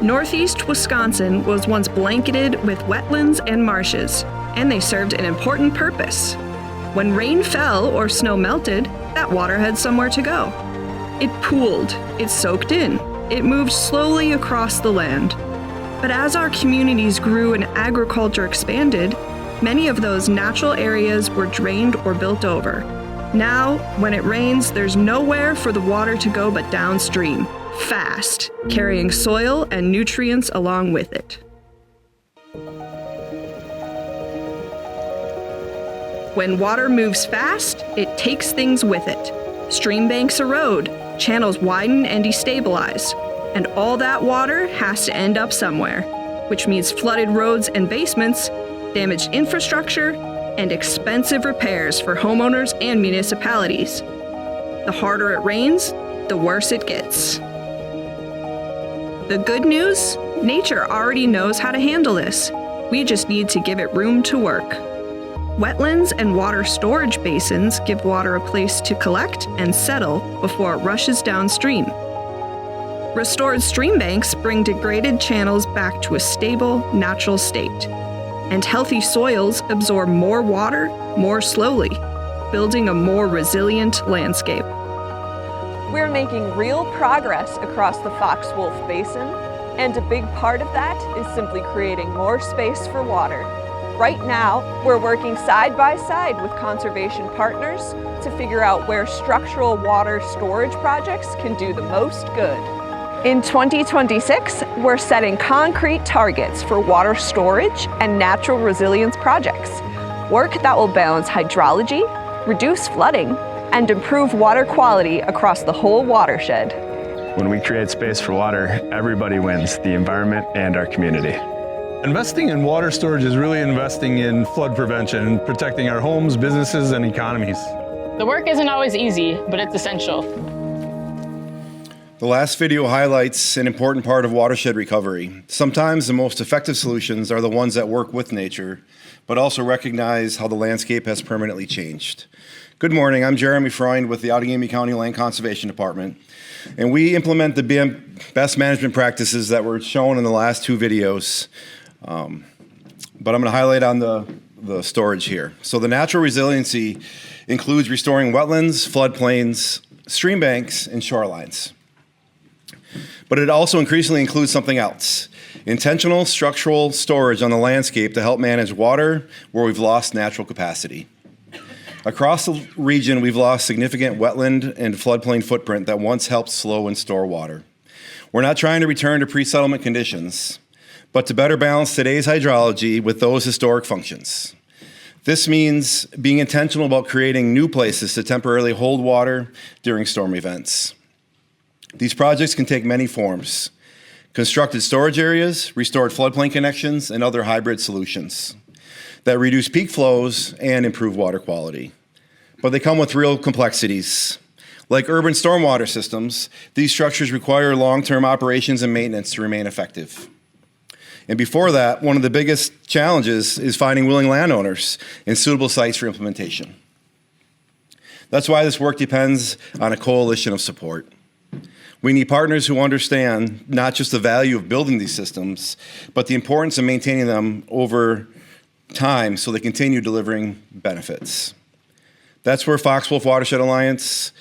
Northeast Wisconsin was once blanketed with wetlands and marshes, and they served an important purpose. When rain fell or snow melted, that water had somewhere to go. It pooled, it soaked in, it moved slowly across the land. But as our communities grew and agriculture expanded, many of those natural areas were drained or built over. Now, when it rains, there's nowhere for the water to go but downstream, fast, carrying soil and nutrients along with it. When water moves fast, it takes things with it. Stream banks erode, channels widen and destabilize, and all that water has to end up somewhere, which means flooded roads and basements, damaged infrastructure, and expensive repairs for homeowners and municipalities. The harder it rains, the worse it gets. The good news? Nature already knows how to handle this. We just need to give it room to work. Wetlands and water storage basins give water a place to collect and settle before it rushes downstream. Restored stream banks bring degraded channels back to a stable, natural state. And healthy soils absorb more water more slowly, building a more resilient landscape. We're making real progress across the Fox Wolf Basin, and a big part of that is simply creating more space for water. Right now, we're working side by side with conservation partners to figure out where structural water storage projects can do the most good. In 2026, we're setting concrete targets for water storage and natural resilience projects, work that will balance hydrology, reduce flooding, and improve water quality across the whole watershed. When we create space for water, everybody wins, the environment and our community. Investing in water storage is really investing in flood prevention, protecting our homes, businesses, and economies. The work isn't always easy, but it's essential. The last video highlights an important part of watershed recovery. Sometimes the most effective solutions are the ones that work with nature, but also recognize how the landscape has permanently changed. Good morning, I'm Jeremy Freund with the Outagamie County Land Conservation Department, and we implement the best management practices that were shown in the last two videos, but I'm going to highlight on the storage here. So the natural resiliency includes restoring wetlands, floodplains, stream banks, and shorelines. But it also increasingly includes something else: intentional structural storage on the landscape to help manage water where we've lost natural capacity. Across the region, we've lost significant wetland and floodplain footprint that once helped slow and store water. We're not trying to return to pre-settlement conditions, but to better balance today's hydrology with those historic functions. This means being intentional about creating new places to temporarily hold water during storm events. These projects can take many forms: constructed storage areas, restored floodplain connections, and other hybrid solutions that reduce peak flows and improve water quality. But they come with real complexities. Like urban stormwater systems, these structures require long-term operations and maintenance to remain effective. And before that, one of the biggest challenges is finding willing landowners and suitable sites for implementation. That's why this work depends on a coalition of support. We need partners who understand not just the value of building these systems, but the importance of maintaining them over time so they continue delivering benefits. That's where Fox Wolf Watershed Alliance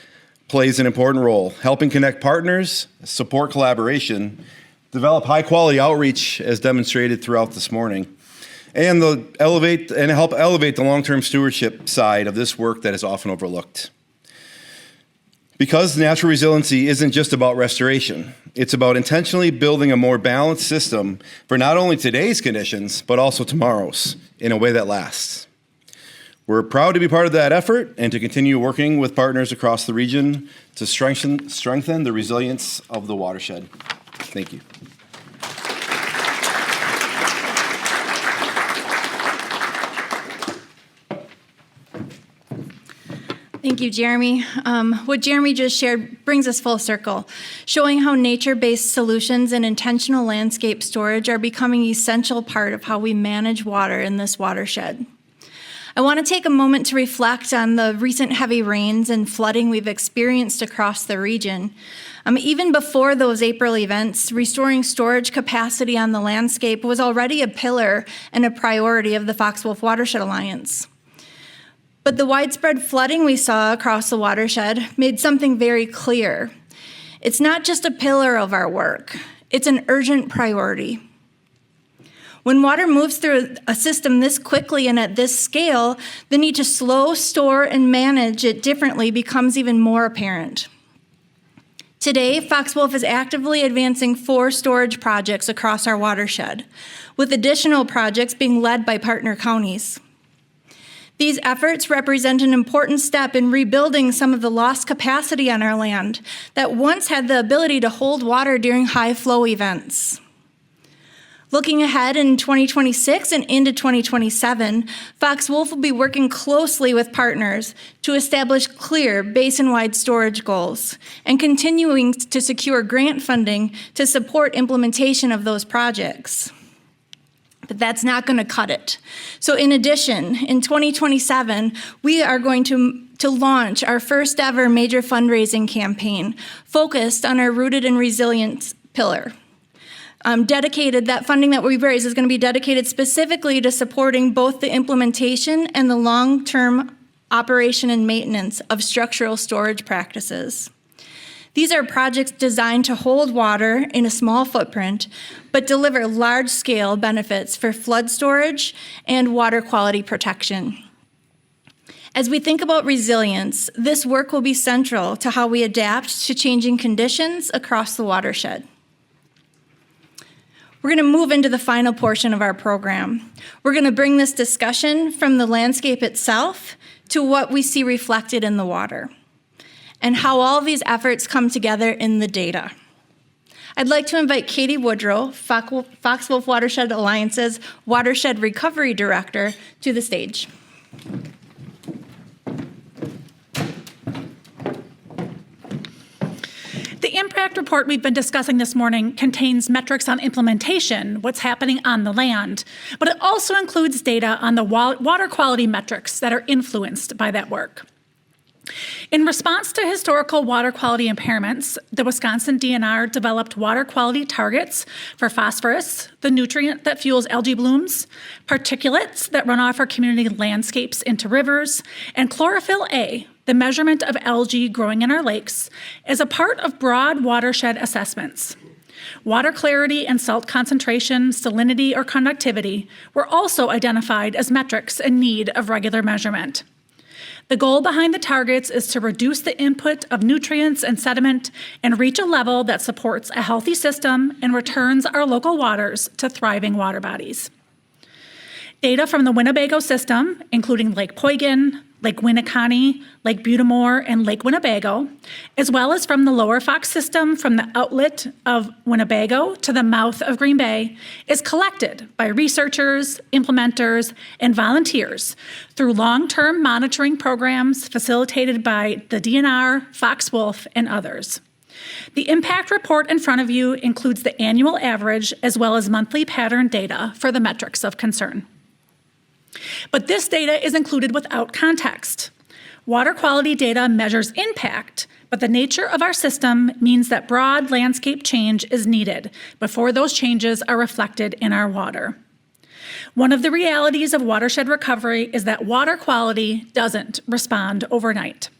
plays an important role, helping connect partners, support collaboration, develop high-quality outreach as demonstrated throughout this morning, and help elevate the long-term stewardship side of this work that is often overlooked. Because natural resiliency isn't just about restoration, it's about intentionally building a more balanced system for not only today's conditions, but also tomorrow's in a way that lasts. We're proud to be part of that effort and to continue working with partners across the region to strengthen the resilience of the watershed. Thank you. Thank you, Jeremy. What Jeremy just shared brings us full circle, showing how nature-based solutions and intentional landscape storage are becoming an essential part of how we manage water in this watershed. I want to take a moment to reflect on the recent heavy rains and flooding we've experienced across the region. Even before those April events, restoring storage capacity on the landscape was already a pillar and a priority of the Fox Wolf Watershed Alliance. But the widespread flooding we saw across the watershed made something very clear. It's not just a pillar of our work, it's an urgent priority. When water moves through a system this quickly and at this scale, the need to slow, store, and manage it differently becomes even more apparent. Today, Fox Wolf is actively advancing 4 storage projects across our watershed, with additional projects being led by partner counties. These efforts represent an important step in rebuilding some of the lost capacity on our land that once had the ability to hold water during high flow events. Looking ahead in 2026 and into 2027, Fox Wolf will be working closely with partners to establish clear basin-wide storage goals and continuing to secure grant funding to support implementation of those projects. But that's not going to cut it. So in addition, in 2027, we are going to launch our first ever major fundraising campaign focused on our Rooted in Resilience pillar. That funding that we raise is going to be dedicated specifically to supporting both the implementation and the long-term operation and maintenance of structural storage practices. These are projects designed to hold water in a small footprint, but deliver large-scale benefits for flood storage and water quality protection. As we think about resilience, this work will be central to how we adapt to changing conditions across the watershed. We're going to move into the final portion of our program. We're going to bring this discussion from the landscape itself to what we see reflected in the water, and how all of these efforts come together in the data. I'd like to invite Katie Woodrow, Fox Wolf Watershed Alliance's Watershed Recovery Director, to the stage. The impact report we've been discussing this morning contains metrics on implementation, what's happening on the land, but it also includes data on the water quality metrics that are influenced by that work. In response to historical water quality impairments, the Wisconsin DNR developed water quality targets for phosphorus, the nutrient that fuels algae blooms, particulates that run off our community landscapes into rivers, and chlorophyll A, the measurement of algae growing in our lakes, as a part of broad watershed assessments. Water clarity and salt concentration, salinity, or conductivity were also identified as metrics in need of regular measurement. The goal behind the targets is to reduce the input of nutrients and sediment and reach a level that supports a healthy system and returns our local waters to thriving water bodies. Data from the Winnebago system, including Lake Poygan, Lake Winneconne, Lake Butamore, and Lake Winnebago, as well as from the Lower Fox system from the outlet of Winnebago to the mouth of Green Bay, is collected by researchers, implementers, and volunteers through long-term monitoring programs facilitated by the DNR, Fox Wolf, and others. The impact report in front of you includes the annual average as well as monthly pattern data for the metrics of concern. But this data is included without context. Water quality data measures impact, but the nature of our system means that broad landscape change is needed before those changes are reflected in our water. One of the realities of watershed recovery is that water quality doesn't respond overnight.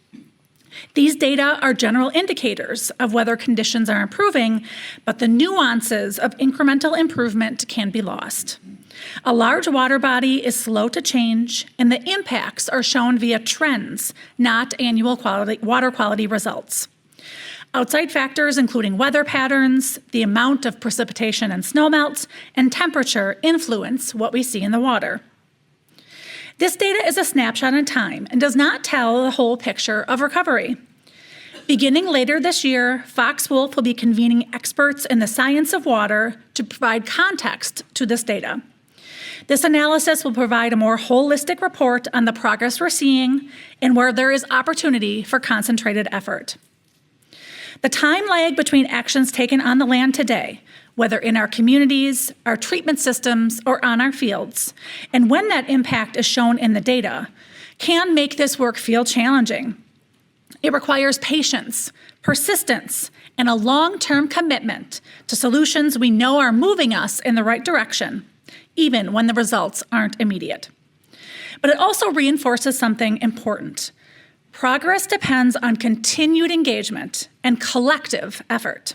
These data are general indicators of whether conditions are improving, but the nuances of incremental improvement can be lost. A large water body is slow to change, and the impacts are shown via trends, not annual water quality results. Outside factors including weather patterns, the amount of precipitation and snowmelts, and temperature influence what we see in the water. This data is a snapshot in time and does not tell the whole picture of recovery. Beginning later this year, Fox Wolf will be convening experts in the science of water to provide context to this data. This analysis will provide a more holistic report on the progress we're seeing and where there is opportunity for concentrated effort. The time lag between actions taken on the land today, whether in our communities, our treatment systems, or on our fields, and when that impact is shown in the data, can make this work feel challenging. It requires patience, persistence, and a long-term commitment to solutions we know are moving us in the right direction, even when the results aren't immediate. But it also reinforces something important. Progress depends on continued engagement and collective effort.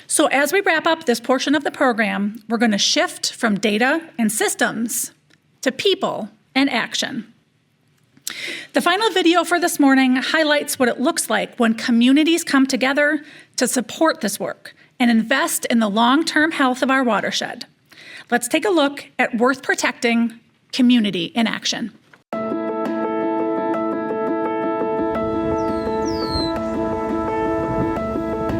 So as we wrap up this portion of the program, we're going to shift from data and systems to people and action. The final video for this morning highlights what it looks like when communities come together to support this work and invest in the long-term health of our watershed. Let's take a look at Worth Protecting Community in Action.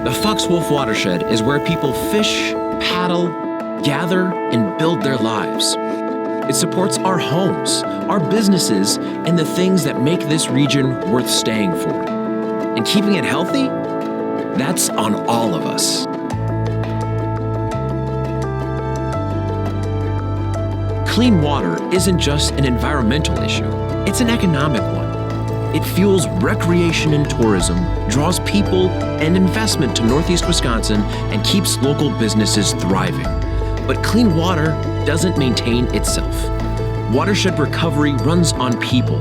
The Fox Wolf Watershed is where people fish, paddle, gather, and build their lives. It supports our homes, our businesses, and the things that make this region worth staying for. And keeping it healthy? That's on all of us. Clean water isn't just an environmental issue, it's an economic one. It fuels recreation and tourism, draws people and investment to Northeast Wisconsin, and keeps local businesses thriving. But clean water doesn't maintain itself. Watershed recovery runs on people,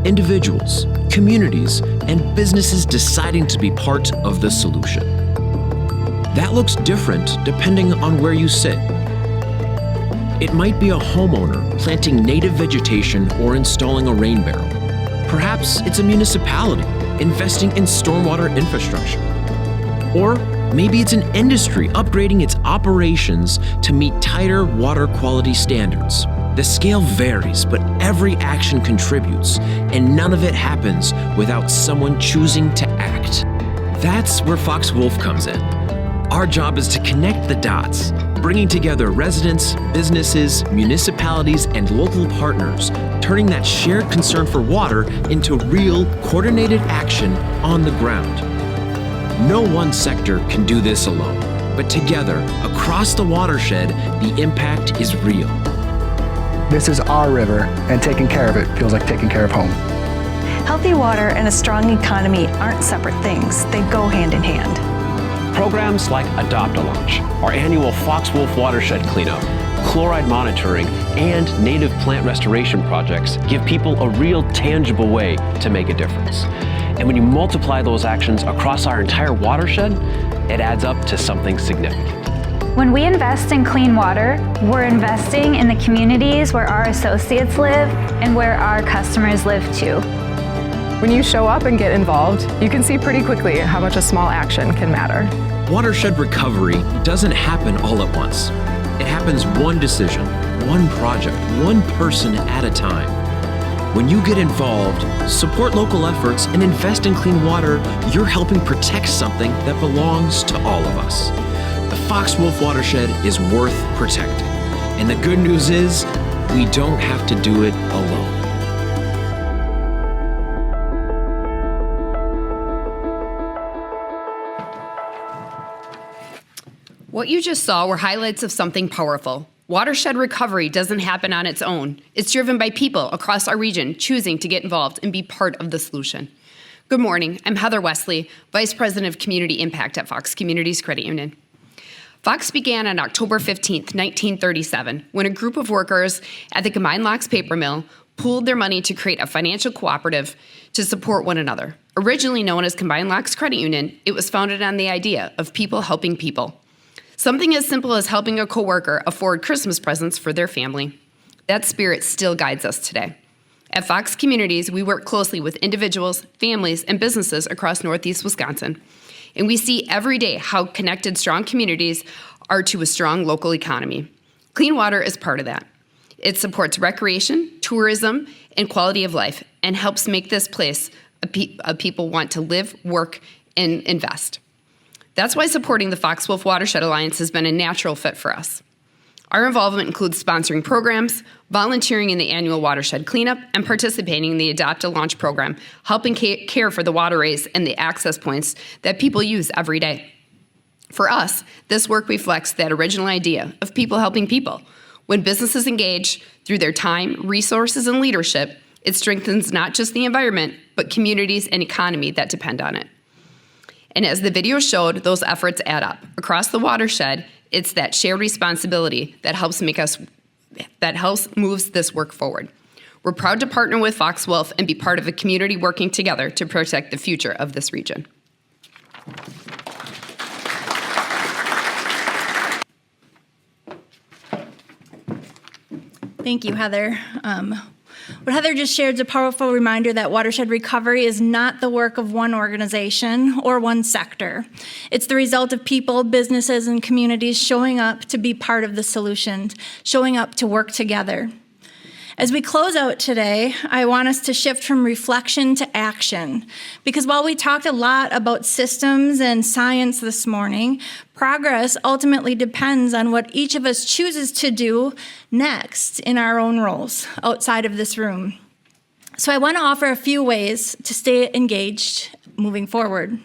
individuals, communities, and businesses deciding to be part of the solution. That looks different depending on where you sit. It might be a homeowner planting native vegetation or installing a rain barrel. Perhaps it's a municipality investing in stormwater infrastructure. Or maybe it's an industry upgrading its operations to meet tighter water quality standards. The scale varies, but every action contributes, and none of it happens without someone choosing to act. That's where Fox Wolf comes in. Our job is to connect the dots, bringing together residents, businesses, municipalities, and local partners, turning that shared concern for water into real, coordinated action on the ground. No one sector can do this alone, but together, across the watershed, the impact is real. This is our river, and taking care of it feels like taking care of home. Healthy water and a strong economy aren't separate things. They go hand in hand. Programs like Adopt-A-Launch, our annual Fox Wolf Watershed Cleanup, chloride monitoring, and native plant restoration projects give people a real tangible way to make a difference. And when you multiply those actions across our entire watershed, it adds up to something significant. When we invest in clean water, we're investing in the communities where our associates live and where our customers live too. When you show up and get involved, you can see pretty quickly how much a small action can matter. Watershed recovery doesn't happen all at once. It happens one decision, one project, one person at a time. When you get involved, support local efforts, and invest in clean water, you're helping protect something that belongs to all of us. The Fox Wolf Watershed is worth protecting. And the good news is, we don't have to do it alone. What you just saw were highlights of something powerful. Watershed recovery doesn't happen on its own. It's driven by people across our region choosing to get involved and be part of the solution. Good morning, I'm Heather Wesley, Vice President of Community Impact at Fox Communities Credit Union. Fox began on October 15th, 1937, when a group of workers at the Combined Locks paper mill pooled their money to create a financial cooperative to support one another. Originally known as Combined Locks Credit Union, it was founded on the idea of people helping people. Something as simple as helping a coworker afford Christmas presents for their family. That spirit still guides us today. At Fox Communities, we work closely with individuals, families, and businesses across Northeast Wisconsin. And we see every day how connected strong communities are to a strong local economy. Clean water is part of that. It supports recreation, tourism, and quality of life, and helps make this place a people want to live, work, and invest. That's why supporting the Fox Wolf Watershed Alliance has been a natural fit for us. Our involvement includes sponsoring programs, volunteering in the annual watershed cleanup, and participating in the Adopt a Launch program, helping care for the waterways and the access points that people use every day. For us, this work reflects that original idea of people helping people. When businesses engage through their time, resources, and leadership, it strengthens not just the environment, but communities and economy that depend on it. And as the video showed, those efforts add up. Across the watershed, it's that shared responsibility that helps moves this work forward. We're proud to partner with Fox Wolf and be part of a community working together to protect the future of this region. Thank you, Heather. What Heather just shared is a powerful reminder that watershed recovery is not the work of one organization or one sector. It's the result of people, businesses, and communities showing up to be part of the solution, showing up to work together. As we close out today, I want us to shift from reflection to action, because while we talked a lot about systems and science this morning, progress ultimately depends on what each of us chooses to do next in our own roles outside of this room. So I want to offer a few ways to stay engaged moving forward.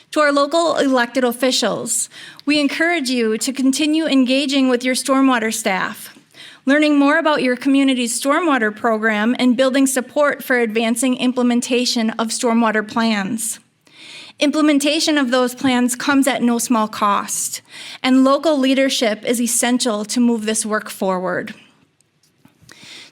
To our local elected officials, we encourage you to continue engaging with your stormwater staff, learning more about your community's stormwater program, and building support for advancing implementation of stormwater plans. Implementation of those plans comes at no small cost, and local leadership is essential to move this work forward.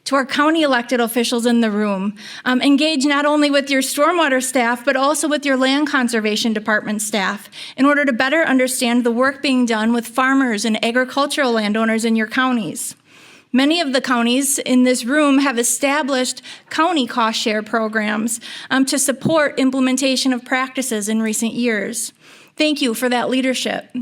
To our county elected officials in the room, engage not only with your stormwater staff, but also with your land conservation department staff in order to better understand the work being done with farmers and agricultural landowners in your counties. Many of the counties in this room have established county cost share programs to support implementation of practices in recent years. Thank you for that leadership.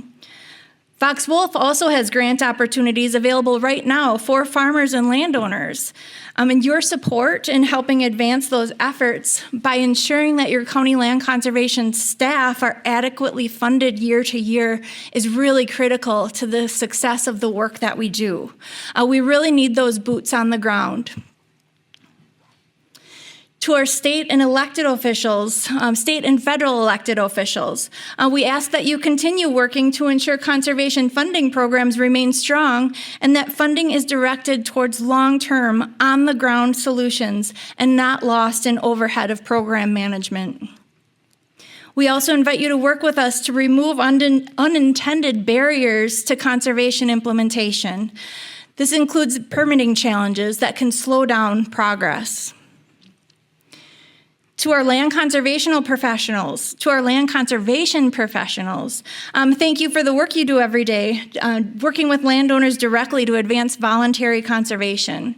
Fox Wolf also has grant opportunities available right now for farmers and landowners. And your support in helping advance those efforts by ensuring that your county land conservation staff are adequately funded year to year is really critical to the success of the work that we do. We really need those boots on the ground. To our state and elected officials, state and federal elected officials, we ask that you continue working to ensure conservation funding programs remain strong and that funding is directed towards long-term, on-the-ground solutions and not lost in overhead of program management. We also invite you to work with us to remove unintended barriers to conservation implementation. This includes permitting challenges that can slow down progress. To our land conservation professionals, thank you for the work you do every day, working with landowners directly to advance voluntary conservation.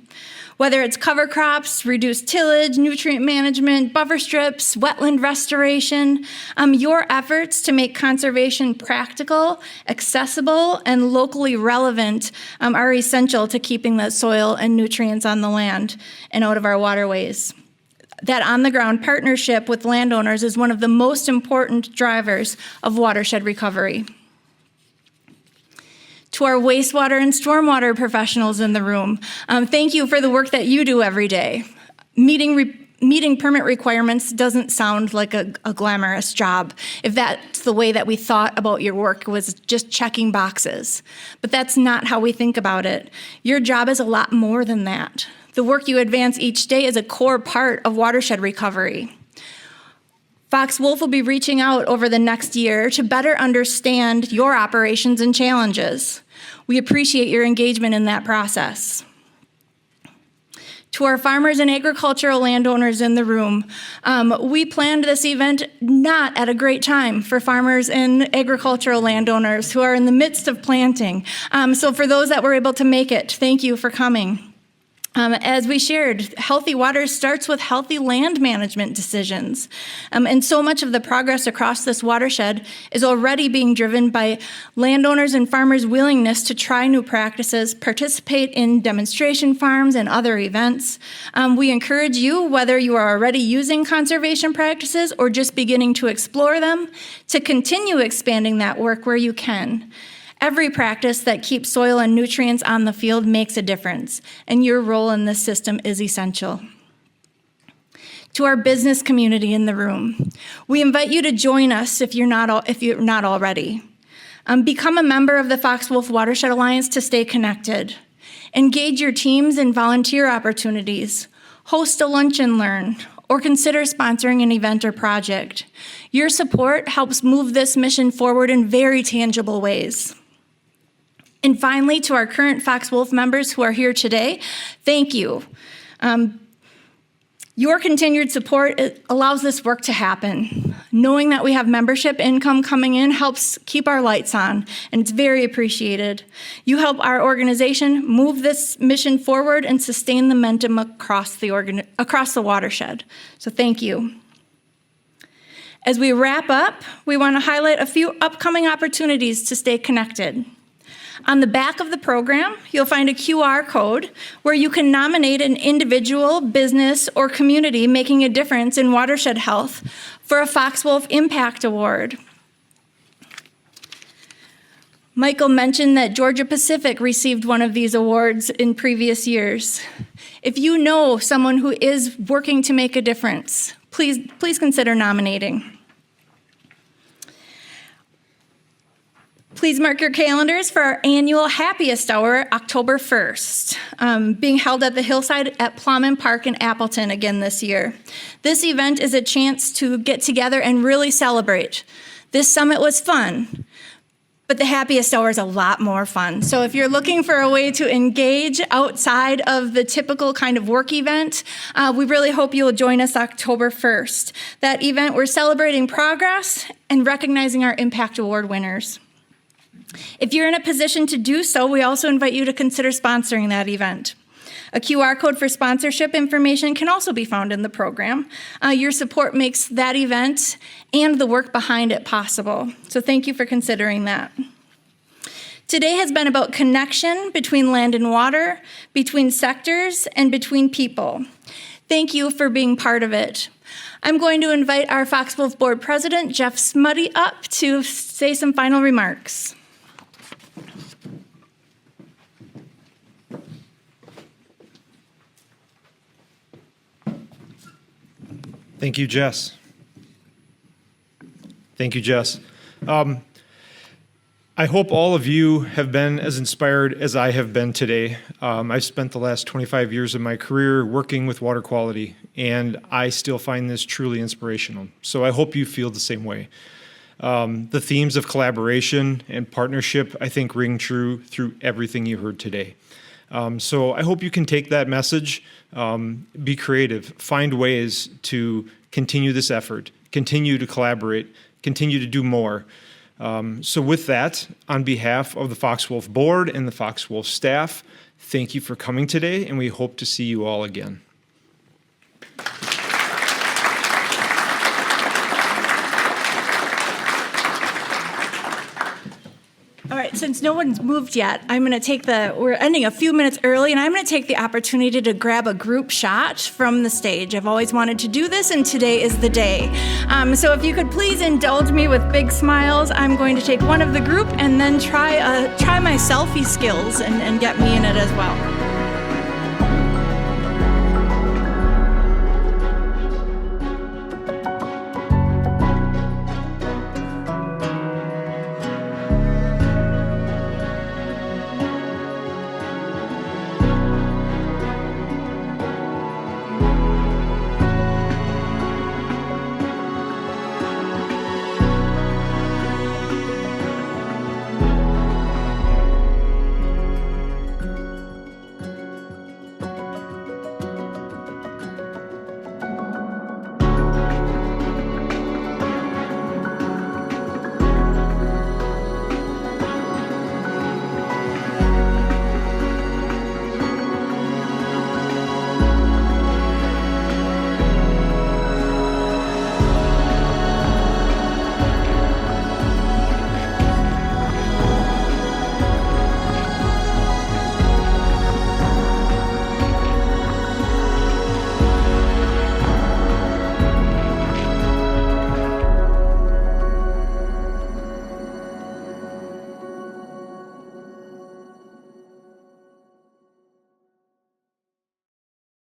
Whether it's cover crops, reduced tillage, nutrient management, buffer strips, wetland restoration, your efforts to make conservation practical, accessible, and locally relevant are essential to keeping the soil and nutrients on the land and out of our waterways. That on-the-ground partnership with landowners is one of the most important drivers of watershed recovery. To our wastewater and stormwater professionals in the room, thank you for the work that you do every day. Meeting permit requirements doesn't sound like a glamorous job if that's the way that we thought about your work, was just checking boxes. But that's not how we think about it. Your job is a lot more than that. The work you advance each day is a core part of watershed recovery. Fox Wolf will be reaching out over the next year to better understand your operations and challenges. We appreciate your engagement in that process. To our farmers and agricultural landowners in the room, we planned this event not at a great time for farmers and agricultural landowners who are in the midst of planting. So for those that were able to make it, thank you for coming. As we shared, healthy water starts with healthy land management decisions. And so much of the progress across this watershed is already being driven by landowners and farmers' willingness to try new practices, participate in demonstration farms and other events. We encourage you, whether you are already using conservation practices or just beginning to explore them, to continue expanding that work where you can. Every practice that keeps soil and nutrients on the field makes a difference, and your role in this system is essential. To our business community in the room, we invite you to join us if you're not already. Become a member of the Fox Wolf Watershed Alliance to stay connected. Engage your teams in volunteer opportunities. Host a lunch and learn, or consider sponsoring an event or project. Your support helps move this mission forward in very tangible ways. And finally, to our current Fox Wolf members who are here today, thank you. Your continued support allows this work to happen. Knowing that we have membership income coming in helps keep our lights on, and it's very appreciated. You help our organization move this mission forward and sustain the momentum across the watershed. So thank you. As we wrap up, we want to highlight a few upcoming opportunities to stay connected. On the back of the program, you'll find a QR code where you can nominate an individual, business, or community making a difference in watershed health for a Fox Wolf Impact Award. Michael mentioned that Georgia Pacific received one of these awards in previous years. If you know someone who is working to make a difference, please consider nominating. Please mark your calendars for our annual Happiest Hour, October 1st, being held at the Hillside at Plowman Park in Appleton again this year. This event is a chance to get together and really celebrate. This summit was fun, but the Happiest Hour is a lot more fun. So if you're looking for a way to engage outside of the typical kind of work event, we really hope you'll join us October 1st. That event, we're celebrating progress and recognizing our Impact Award winners. If you're in a position to do so, we also invite you to consider sponsoring that event. A QR code for sponsorship information can also be found in the program. Your support makes that event and the work behind it possible. So thank you for considering that. Today has been about connection between land and water, between sectors, and between people. Thank you for being part of it. I'm going to invite our Fox Wolf Board President, Jeff Smuddy, up to say some final remarks. Thank you, Jess. Thank you, Jess. I hope all of you have been as inspired as I have been today. I've spent the last 25 years of my career working with water quality, and I still find this truly inspirational. So I hope you feel the same way. The themes of collaboration and partnership, I think, ring true through everything you heard today. So I hope you can take that message, be creative, find ways to continue this effort, continue to collaborate, continue to do more. So with that, on behalf of the Fox Wolf Board and the Fox Wolf staff, thank you for coming today, and we hope to see you all again. All right, since no one's moved yet, I'm going to we're ending a few minutes early, and I'm going to take the opportunity to grab a group shot from the stage. I've always wanted to do this, and today is the day. So if you could please indulge me with big smiles, I'm going to take one of the group and then try my selfie skills and get me in it as well.